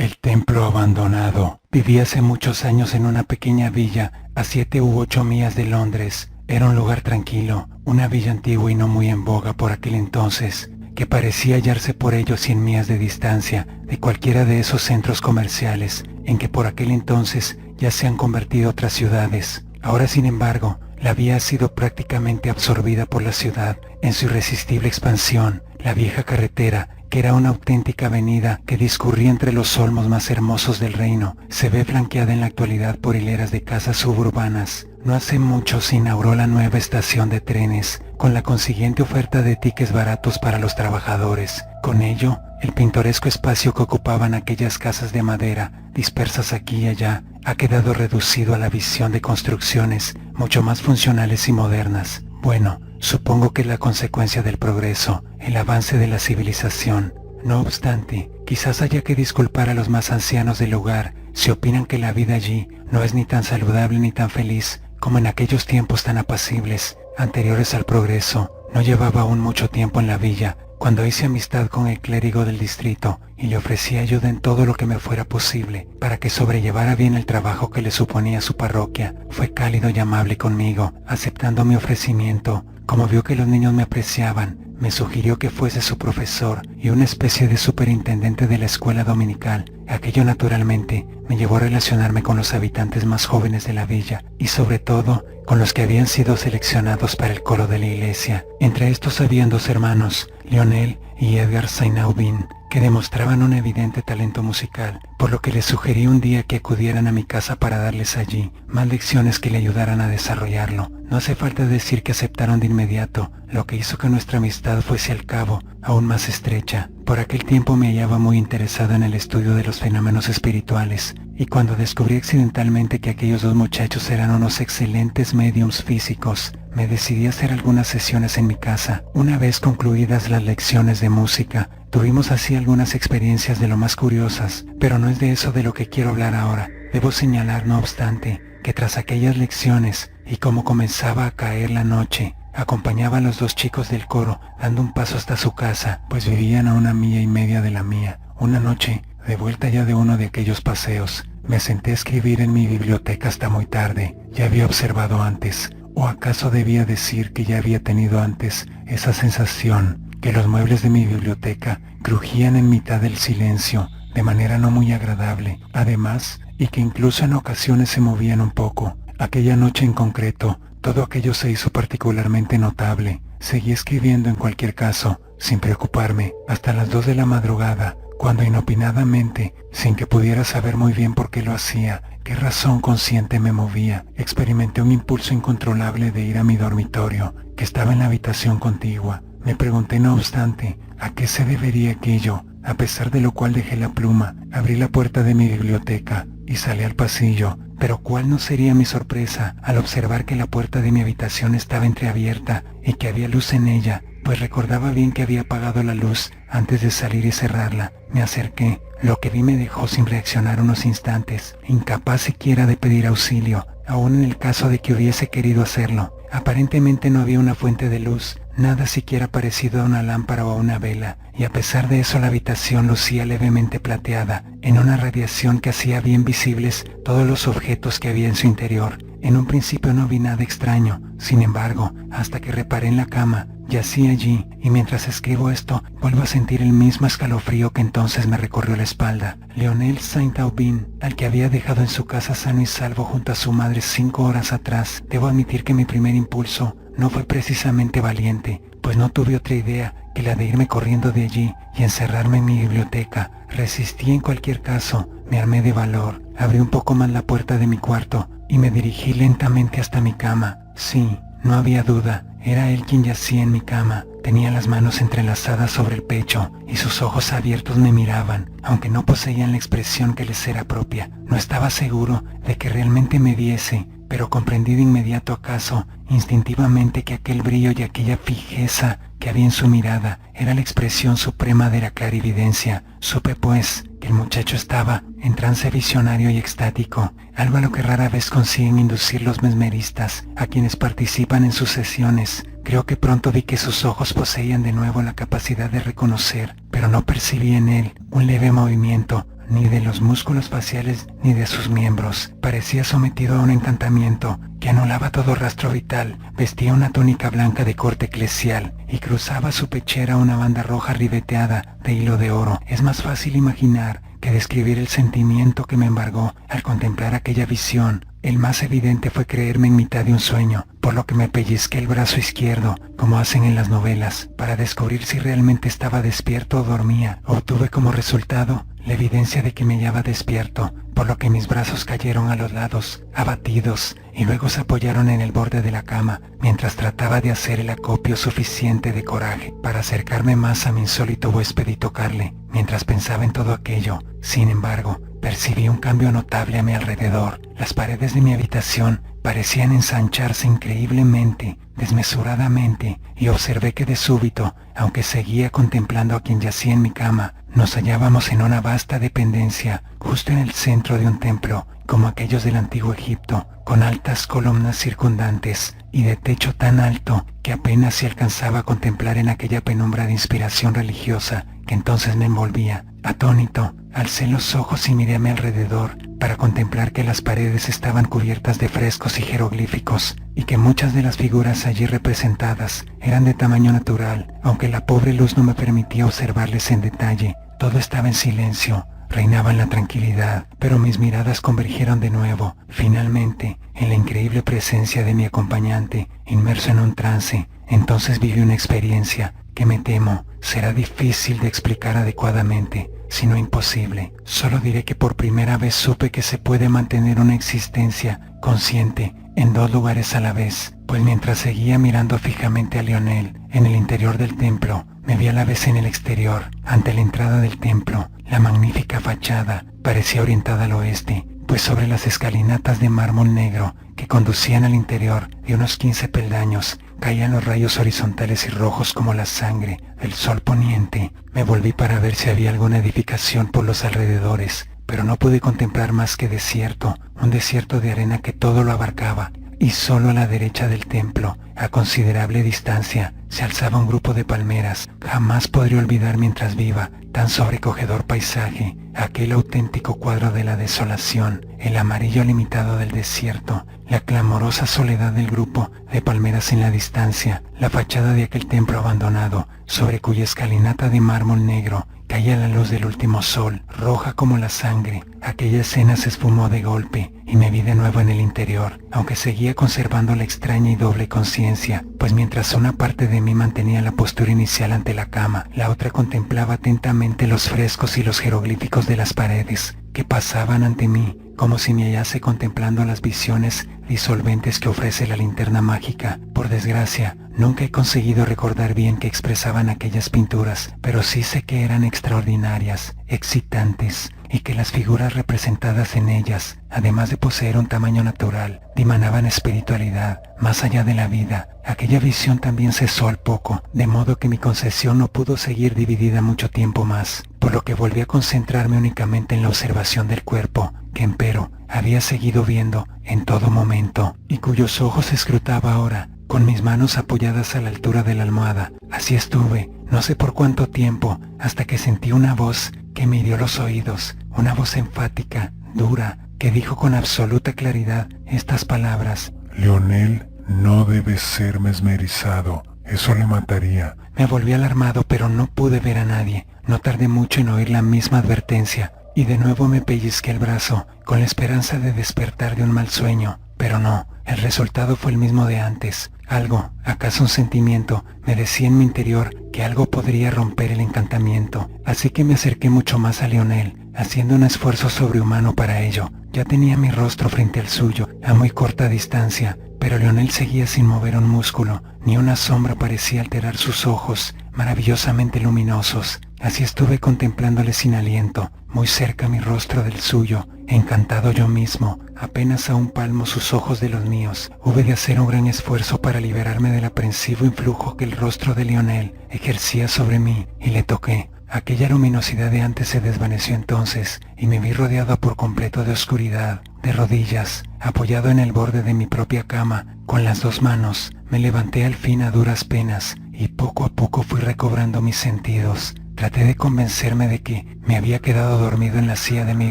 El templo abandonado. Viví hace muchos años en una pequeña villa, a 7 u 8 millas de Londres. Era un lugar tranquilo, una villa antigua y no muy en boga por aquel entonces, que parecía hallarse por ello 100 millas de distancia de cualquiera de esos centros comerciales, en que por aquel entonces ya se han convertido otras ciudades. Ahora, sin embargo, la vía ha sido prácticamente absorbida por la ciudad en su irresistible expansión. La vieja carretera, que era una auténtica avenida que discurría entre los olmos más hermosos del reino, se ve flanqueada en la actualidad por hileras de casas suburbanas. No hace mucho se inauguró la nueva estación de trenes, con la consiguiente oferta de tickets baratos para los trabajadores. Con ello, el pintoresco espacio que ocupaban aquellas casas de madera, dispersas aquí y allá, ha quedado reducido a la visión de construcciones mucho más funcionales y modernas. Bueno, supongo que es la consecuencia del progreso, el avance de la civilización. No obstante, quizás haya que disculpar a los más ancianos del lugar si opinan que la vida allí no es ni tan saludable ni tan feliz como en aquellos tiempos tan apacibles, anteriores al progreso. No llevaba aún mucho tiempo en la villa, cuando hice amistad con el clérigo del distrito y le ofrecí ayuda en todo lo que me fuera posible para que sobrellevara bien el trabajo que le suponía su parroquia. Fue cálido y amable conmigo, aceptando mi ofrecimiento. Como vio que los niños me apreciaban, me sugirió que fuese su profesor y una especie de superintendente de la escuela dominical. Aquello naturalmente me llevó a relacionarme con los habitantes más jóvenes de la villa y sobre todo con los que habían sido seleccionados para el coro de la iglesia. Entre estos habían 2 hermanos, Lionel y Edgar St. Aubin, que demostraban un evidente talento musical, por lo que les sugerí un día que acudieran a mi casa para darles allí más lecciones que le ayudaran a desarrollarlo. No hace falta decir que aceptaron de inmediato, lo que hizo que nuestra amistad fuese al cabo aún más estrecha. Por aquel tiempo me hallaba muy interesado en el estudio de los fenómenos espirituales, y cuando descubrí accidentalmente que aquellos 2 muchachos eran unos excelentes médiums físicos, me decidí a hacer algunas sesiones en mi casa. Una vez concluidas las lecciones de música, tuvimos así algunas experiencias de lo más curiosas, pero no es de eso de lo que quiero hablar ahora. Debo señalar, no obstante, que tras aquellas lecciones, y como comenzaba a caer la noche, acompañaba a los 2 chicos del coro dando un paso hasta su casa, pues vivían a 1 milla y media de la mía. Una noche, de vuelta ya de uno de aquellos paseos, me senté a escribir en mi biblioteca hasta muy tarde. Ya había observado antes, o acaso debía decir que ya había tenido antes, esa sensación que los muebles de mi biblioteca crujían en mitad del silencio de manera no muy agradable, además, y que incluso en ocasiones se movían un poco. Aquella noche en concreto, todo aquello se hizo particularmente notable. Seguí escribiendo en cualquier caso, sin preocuparme, hasta las 2 de la madrugada, cuando inopinadamente, sin que pudiera saber muy bien por qué lo hacía, qué razón consciente me movía, experimenté un impulso incontrolable de ir a mi dormitorio, que estaba en la habitación contigua. Me pregunté, no obstante, a qué se debería aquello, a pesar de lo cual dejé la pluma, abrí la puerta de mi biblioteca y salí al pasillo. Pero cuál no sería mi sorpresa al observar que la puerta de mi habitación estaba entreabierta y que había luz en ella, pues recordaba bien que había apagado la luz antes de salir y cerrarla. Me acerqué. Lo que vi me dejó sin reaccionar unos instantes, incapaz siquiera de pedir auxilio, aun en el caso de que hubiese querido hacerlo. Aparentemente no había una fuente de luz, nada siquiera parecido a una lámpara o a una vela, y a pesar de eso la habitación lucía levemente plateada, en una radiación que hacía bien visibles todos los objetos que había en su interior. En un principio no vi nada extraño, sin embargo, hasta que reparé en la cama, yací allí, y mientras escribo esto, vuelvo a sentir el mismo escalofrío que entonces me recorrió la espalda. Lionel St. Aubin, al que había dejado en su casa sano y salvo junto a su madre 5 horas atrás, debo admitir que mi primer impulso no fue precisamente valiente, pues no tuve otra idea que la de irme corriendo de allí y encerrarme en mi biblioteca. Resistí en cualquier caso, me armé de valor, abrí un poco más la puerta de mi cuarto y me dirigí lentamente hasta mi cama. Sí, no había duda, era él quien yacía en mi cama. Tenía las manos entrelazadas sobre el pecho y sus ojos abiertos me miraban, aunque no poseían la expresión que les era propia. No estaba seguro de que realmente me viese, pero comprendí de inmediato, acaso instintivamente, que aquel brillo y aquella fijeza que había en su mirada era la expresión suprema de la clarividencia. Supe pues que el muchacho estaba en trance visionario y extático, algo a lo que rara vez consiguen inducir los mesmeristas a quienes participan en sus sesiones. Creo que pronto vi que sus ojos poseían de nuevo la capacidad de reconocer, pero no percibí en él un leve movimiento, ni de los músculos faciales ni de sus miembros. Parecía sometido a un encantamiento que anulaba todo rastro vital. Vestía una túnica blanca de corte eclesial y cruzaba su pechera una banda roja ribeteada de hilo de oro. Es más fácil imaginar que describir el sentimiento que me embargó al contemplar aquella visión. El más evidente fue creerme en mitad de un sueño, por lo que me pellizqué el brazo izquierdo, como hacen en las novelas, para descubrir si realmente estaba despierto o dormía. Obtuve como resultado la evidencia de que me hallaba despierto, por lo que mis brazos cayeron a los lados, abatidos, y luego se apoyaron en el borde de la cama, mientras trataba de hacer el acopio suficiente de coraje para acercarme más a mi insólito huésped y tocarle. Mientras pensaba en todo aquello, sin embargo, percibí un cambio notable a mi alrededor. Las paredes de mi habitación parecían ensancharse increíblemente, desmesuradamente, y observé que de súbito, aunque seguía contemplando a quien yacía en mi cama, nos hallábamos en una vasta dependencia, justo en el centro de un templo, como aquellos del antiguo Egipto, con altas columnas circundantes y de techo tan alto que apenas se alcanzaba a contemplar en aquella penumbra de inspiración religiosa que entonces me envolvía. Atónito, alcé los ojos y miré a mi alrededor para contemplar que las paredes estaban cubiertas de frescos y jeroglíficos, y que muchas de las figuras allí representadas eran de tamaño natural, aunque la pobre luz no me permitía observarles en detalle. Todo estaba en silencio, reinaba en la tranquilidad, pero mis miradas convergieron de nuevo, finalmente, en la increíble presencia de mi acompañante, inmerso en un trance. Entonces viví una experiencia que me temo será difícil de explicar adecuadamente, si no imposible. Solo diré que por primera vez supe que se puede mantener una existencia consciente en dos lugares a la vez, pues mientras seguía mirando fijamente a Lionel en el interior del templo, me vi a la vez en el exterior, ante la entrada del templo. La magnífica fachada parecía orientada al oeste, pues sobre las escalinatas de mármol negro que conducían al interior de unos 15 peldaños caían los rayos horizontales y rojos como la sangre del sol poniente. Me volví para ver si había alguna edificación por los alrededores, pero no pude contemplar más que desierto, un desierto de arena que todo lo abarcaba, y solo a la derecha del templo, a considerable distancia, se alzaba un grupo de palmeras. Jamás podré olvidar mientras viva tan sobrecogedor paisaje, aquel auténtico cuadro de la desolación, el amarillo limitado del desierto, la clamorosa soledad del grupo de palmeras en la distancia, la fachada de aquel templo abandonado, sobre cuya escalinata de mármol negro caía la luz del último sol, roja como la sangre. Aquella escena se esfumó de golpe y me vi de nuevo en el interior, aunque seguía conservando la extraña y doble conciencia, pues mientras una parte de mí mantenía la postura inicial ante la cama, la otra contemplaba atentamente los frescos y los jeroglíficos de las paredes que pasaban ante mí, como si me hallase contemplando las visiones disolventes que ofrece la linterna mágica. Por desgracia, nunca he conseguido recordar bien qué expresaban aquellas pinturas, pero sí sé que eran extraordinarias, excitantes, y que las figuras representadas en ellas, además de poseer un tamaño natural, dimanaban espiritualidad, más allá de la vida. Aquella visión también cesó al poco, de modo que mi concepción no pudo seguir dividida mucho tiempo más, por lo que volví a concentrarme únicamente en la observación del cuerpo, que empero había seguido viendo en todo momento, y cuyos ojos escrutaba ahora, con mis manos apoyadas a la altura de la almohada. Así estuve, no sé por cuánto tiempo, hasta que sentí una voz que me hirió los oídos, una voz enfática, dura, que dijo con absoluta claridad estas palabras: Lionel, no debe ser mesmerizado, eso le mataría. Me volví alarmado, pero no pude ver a nadie. No tardé mucho en oír la misma advertencia, y de nuevo me pellizqué el brazo, con la esperanza de despertar de un mal sueño, pero no, el resultado fue el mismo de antes. Algo, acaso un sentimiento, me decía en mi interior que algo podría romper el encantamiento, así que me acerqué mucho más a Lionel, haciendo un esfuerzo sobrehumano para ello. Ya tenía mi rostro frente al suyo, a muy corta distancia, pero Lionel seguía sin mover un músculo, ni una sombra parecía alterar sus ojos, maravillosamente luminosos. Así estuve contemplándole sin aliento, muy cerca mi rostro del suyo, encantado yo mismo, apenas a un palmo sus ojos de los míos. Hube de hacer un gran esfuerzo para liberarme del aprensivo influjo que el rostro de Lionel ejercía sobre mí, y le toqué. Aquella luminosidad de antes se desvaneció entonces, y me vi rodeado por completo de oscuridad. De rodillas, apoyado en el borde de mi propia cama, con las dos manos, me levanté al fin a duras penas, y poco a poco fui recobrando mis sentidos. Traté de convencerme de que me había quedado dormido en la silla de mi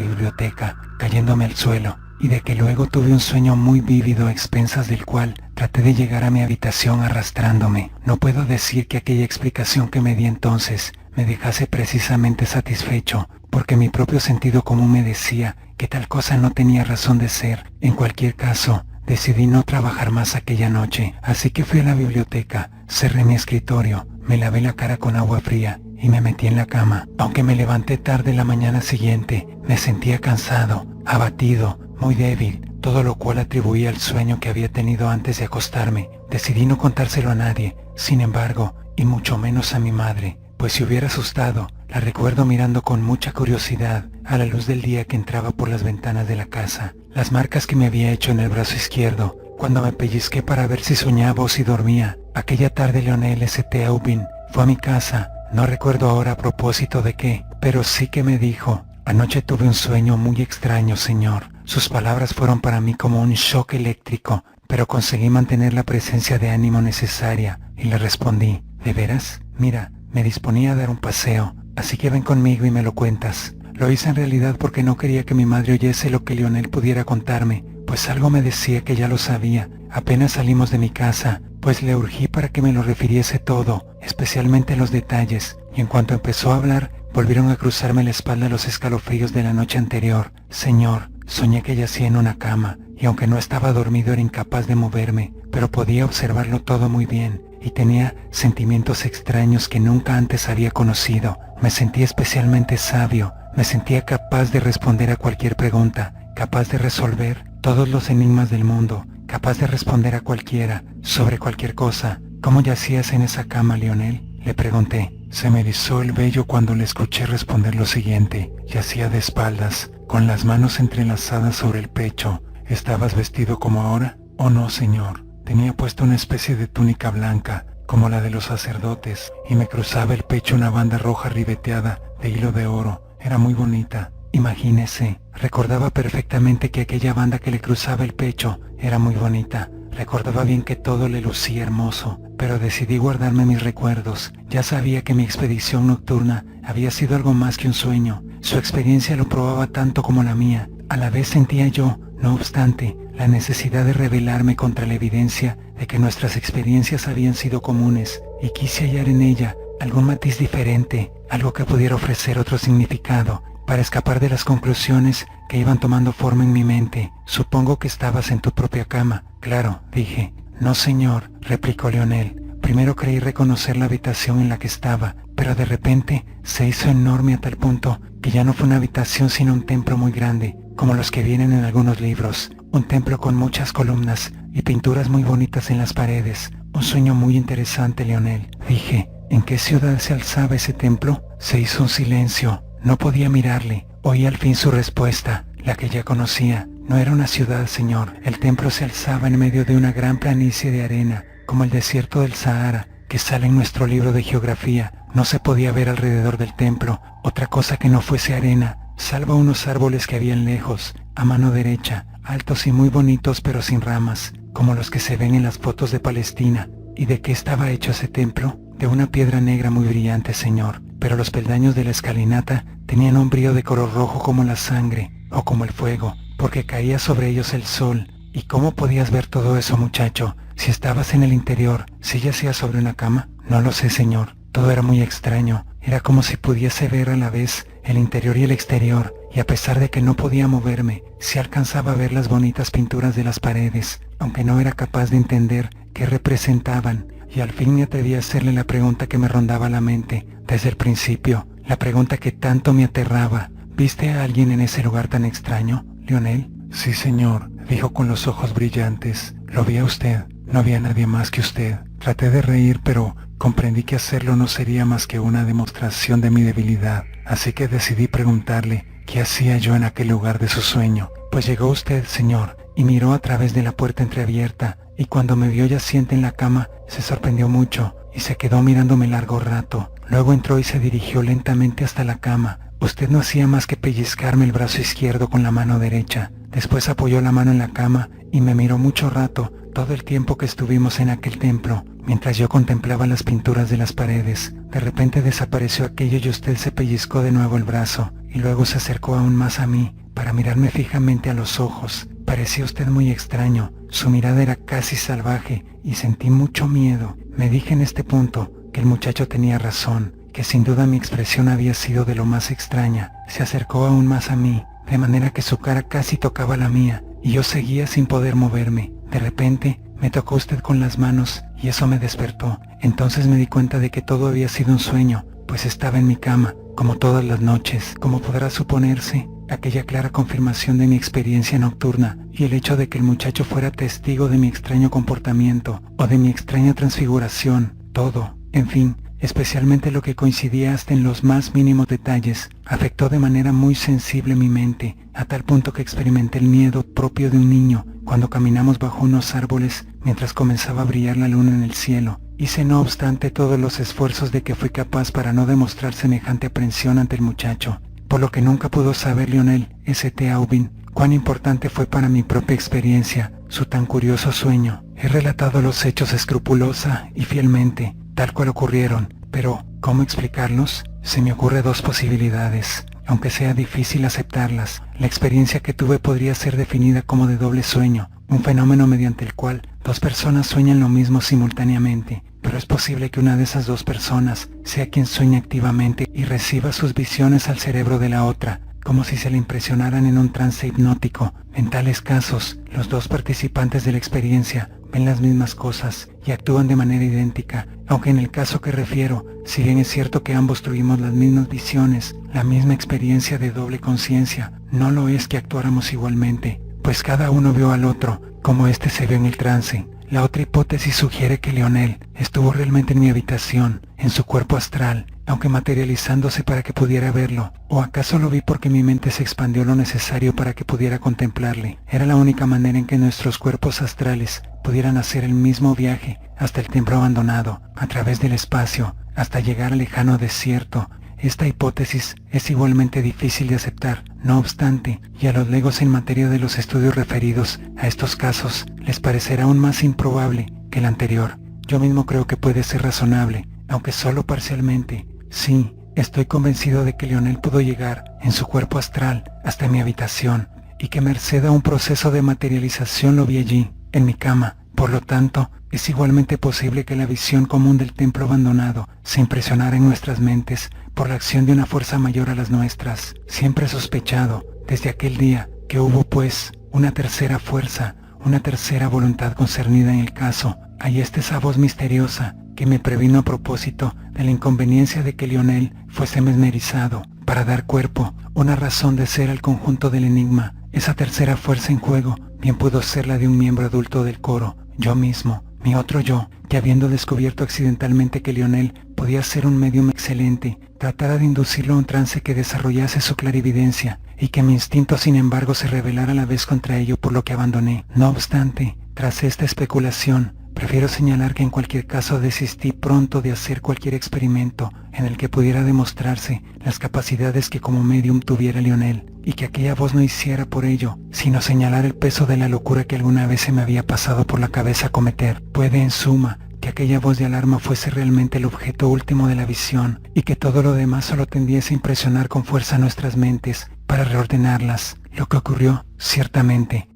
biblioteca, cayéndome al suelo, y de que luego tuve un sueño muy vívido a expensas del cual traté de llegar a mi habitación arrastrándome. No puedo decir que aquella explicación que me di entonces me dejase precisamente satisfecho, porque mi propio sentido común me decía que tal cosa no tenía razón de ser. En cualquier caso, decidí no trabajar más aquella noche, así que fui a la biblioteca, cerré mi escritorio, me lavé la cara con agua fría y me metí en la cama. Aunque me levanté tarde la mañana siguiente, me sentía cansado, abatido, muy débil, todo lo cual atribuía al sueño que había tenido antes de acostarme. Decidí no contárselo a nadie, sin embargo, y mucho menos a mi madre, pues si hubiera asustado, la recuerdo mirando con mucha curiosidad a la luz del día que entraba por las ventanas de la casa, las marcas que me había hecho en el brazo izquierdo, cuando me pellizqué para ver si soñaba o si dormía. Aquella tarde Leonel S.T. Aubin fue a mi casa, no recuerdo ahora a propósito de qué, pero sí que me dijo: anoche tuve un sueño muy extraño, señor. Sus palabras fueron para mí como un shock eléctrico, pero conseguí mantener la presencia de ánimo necesaria y le respondí: ¿de veras? Mira, me disponía a dar un paseo, así que ven conmigo y me lo cuentas. Lo hice en realidad porque no quería que mi madre oyese lo que Leonel pudiera contarme, pues algo me decía que ya lo sabía. Apenas salimos de mi casa, pues le urgí para que me lo refiriese todo, especialmente los detalles, y en cuanto empezó a hablar, volvieron a cruzarme la espalda los escalofríos de la noche anterior. Señor, soñé que yacía en una cama, y aunque no estaba dormido era incapaz de moverme, pero podía observarlo todo muy bien, y tenía sentimientos extraños que nunca antes había conocido. Me sentía especialmente sabio, me sentía capaz de responder a cualquier pregunta, capaz de resolver todos los enigmas del mundo, capaz de responder a cualquiera, sobre cualquier cosa. ¿Cómo yacías en esa cama, Leonel?, le pregunté. Se me erizó el vello cuando le escuché responder lo siguiente. Yacía de espaldas, con las manos entrelazadas sobre el pecho. ¿Estabas vestido como ahora? Oh no, señor. Tenía puesta una especie de túnica blanca, como la de los sacerdotes, y me cruzaba el pecho una banda roja ribeteada de hilo de oro. Era muy bonita. Imagínese, recordaba perfectamente que aquella banda que le cruzaba el pecho era muy bonita. Recordaba bien que todo le lucía hermoso, pero decidí guardarme mis recuerdos. Ya sabía que mi expedición nocturna había sido algo más que un sueño. Su experiencia lo probaba tanto como la mía. A la vez sentía yo, no obstante, la necesidad de rebelarme contra la evidencia de que nuestras experiencias habían sido comunes, y quise hallar en ella algún matiz diferente, algo que pudiera ofrecer otro significado, para escapar de las conclusiones que iban tomando forma en mi mente. Supongo que estabas en tu propia cama. Claro, dije. No, señor, replicó Leonel. Primero creí reconocer la habitación en la que estaba, pero de repente se hizo enorme a tal punto que ya no fue una habitación sino un templo muy grande, como los que vienen en algunos libros. Un templo con muchas columnas y pinturas muy bonitas en las paredes. Un sueño muy interesante, Leonel. Dije, ¿en qué ciudad se alzaba ese templo? Se hizo un silencio. No podía mirarle. Oí al fin su respuesta, la que ya conocía. No era una ciudad, señor. El templo se alzaba en medio de una gran planicie de arena, como el desierto del Sahara, que sale en nuestro libro de geografía. No se podía ver alrededor del templo otra cosa que no fuese arena, salvo unos árboles que habían lejos, a mano derecha, altos y muy bonitos pero sin ramas, como los que se ven en las fotos de Palestina. ¿Y de qué estaba hecho ese templo? De una piedra negra muy brillante, señor, pero los peldaños de la escalinata tenían un brillo de color rojo como la sangre, o como el fuego, porque caía sobre ellos el sol. ¿Y cómo podías ver todo eso, muchacho, si estabas en el interior, si yacías sobre una cama? No lo sé, señor. Todo era muy extraño. Era como si pudiese ver a la vez el interior y el exterior, y a pesar de que no podía moverme, sí alcanzaba a ver las bonitas pinturas de las paredes, aunque no era capaz de entender qué representaban. Y al fin me atreví a hacerle la pregunta que me rondaba la mente desde el principio, la pregunta que tanto me aterraba. ¿Viste a alguien en ese lugar tan extraño, Leonel? Sí, señor, dijo con los ojos brillantes. Lo vi a usted, no había nadie más que usted. Traté de reír, pero comprendí que hacerlo no sería más que una demostración de mi debilidad, así que decidí preguntarle qué hacía yo en aquel lugar de su sueño. Pues llegó usted, señor, y miró a través de la puerta entreabierta, y cuando me vio yaciente en la cama, se sorprendió mucho, y se quedó mirándome largo rato. Luego entró y se dirigió lentamente hasta la cama. Usted no hacía más que pellizcarme el brazo izquierdo con la mano derecha. Después apoyó la mano en la cama y me miró mucho rato, todo el tiempo que estuvimos en aquel templo. Mientras yo contemplaba las pinturas de las paredes, de repente desapareció aquello y usted se pellizcó de nuevo el brazo, y luego se acercó aún más a mí, para mirarme fijamente a los ojos. Parecía usted muy extraño, su mirada era casi salvaje, y sentí mucho miedo. Me dije en este punto que el muchacho tenía razón, que sin duda mi expresión había sido de lo más extraña. Se acercó aún más a mí, de manera que su cara casi tocaba la mía, y yo seguía sin poder moverme. De repente, me tocó usted con las manos, y eso me despertó. Entonces me di cuenta de que todo había sido un sueño, pues estaba en mi cama, como todas las noches. Como podrá suponerse, aquella clara confirmación de mi experiencia nocturna, y el hecho de que el muchacho fuera testigo de mi extraño comportamiento, o de mi extraña transfiguración, todo, en fin, especialmente lo que coincidía hasta en los más mínimos detalles, afectó de manera muy sensible mi mente, a tal punto que experimenté el miedo propio de un niño cuando caminamos bajo unos árboles mientras comenzaba a brillar la luna en el cielo. Hice no obstante todos los esfuerzos de que fui capaz para no demostrar semejante aprensión ante el muchacho, por lo que nunca pudo saber Lionel St. Aubin cuán importante fue para mi propia experiencia su tan curioso sueño. He relatado los hechos escrupulosa y fielmente, tal cual ocurrieron, pero ¿cómo explicarlos? Se me ocurre dos posibilidades, aunque sea difícil aceptarlas. La experiencia que tuve podría ser definida como de doble sueño, un fenómeno mediante el cual dos personas sueñan lo mismo simultáneamente, pero es posible que una de esas dos personas sea quien sueña activamente y reciba sus visiones al cerebro de la otra, como si se le impresionaran en un trance hipnótico. En tales casos, los dos participantes de la experiencia ven las mismas cosas y actúan de manera idéntica, aunque en el caso que refiero, si bien es cierto que ambos tuvimos las mismas visiones, la misma experiencia de doble conciencia, no lo es que actuáramos igualmente, pues cada uno vio al otro como éste se vio en el trance. La otra hipótesis sugiere que Lionel estuvo realmente en mi habitación, en su cuerpo astral, aunque materializándose para que pudiera verlo, o acaso lo vi porque mi mente se expandió lo necesario para que pudiera contemplarle. Era la única manera en que nuestros cuerpos astrales pudieran hacer el mismo viaje hasta el templo abandonado, a través del espacio, hasta llegar al lejano desierto. Esta hipótesis es igualmente difícil de aceptar, no obstante, y a los legos en materia de los estudios referidos a estos casos les parecerá aún más improbable que el anterior. Yo mismo creo que puede ser razonable, aunque solo parcialmente. Sí, estoy convencido de que Lionel pudo llegar, en su cuerpo astral, hasta mi habitación, y que merced a un proceso de materialización lo vi allí, en mi cama. Por lo tanto, es igualmente posible que la visión común del templo abandonado se impresionara en nuestras mentes por la acción de una fuerza mayor a las nuestras. Siempre he sospechado, desde aquel día, que hubo pues una tercera fuerza, una tercera voluntad concernida en el caso. Ahí está esa voz misteriosa que me previno a propósito de la inconveniencia de que Lionel fuese mesmerizado para dar cuerpo, una razón de ser al conjunto del enigma. Esa tercera fuerza en juego bien pudo ser la de un miembro adulto del coro, yo mismo, mi otro yo, que habiendo descubierto accidentalmente que Lionel podía ser un medium excelente, tratara de inducirlo a un trance que desarrollase su clarividencia, y que mi instinto sin embargo se rebelara a la vez contra ello, por lo que abandoné. No obstante, tras esta especulación, prefiero señalar que en cualquier caso desistí pronto de hacer cualquier experimento en el que pudiera demostrarse las capacidades que como medium tuviera Lionel, y que aquella voz no hiciera por ello, sino señalar el peso de la locura que alguna vez se me había pasado por la cabeza cometer. Puede, en suma, que aquella voz de alarma fuese realmente el objeto último de la visión, y que todo lo demás solo tendiese a impresionar con fuerza nuestras mentes para reordenarlas. Lo que ocurrió, ciertamente,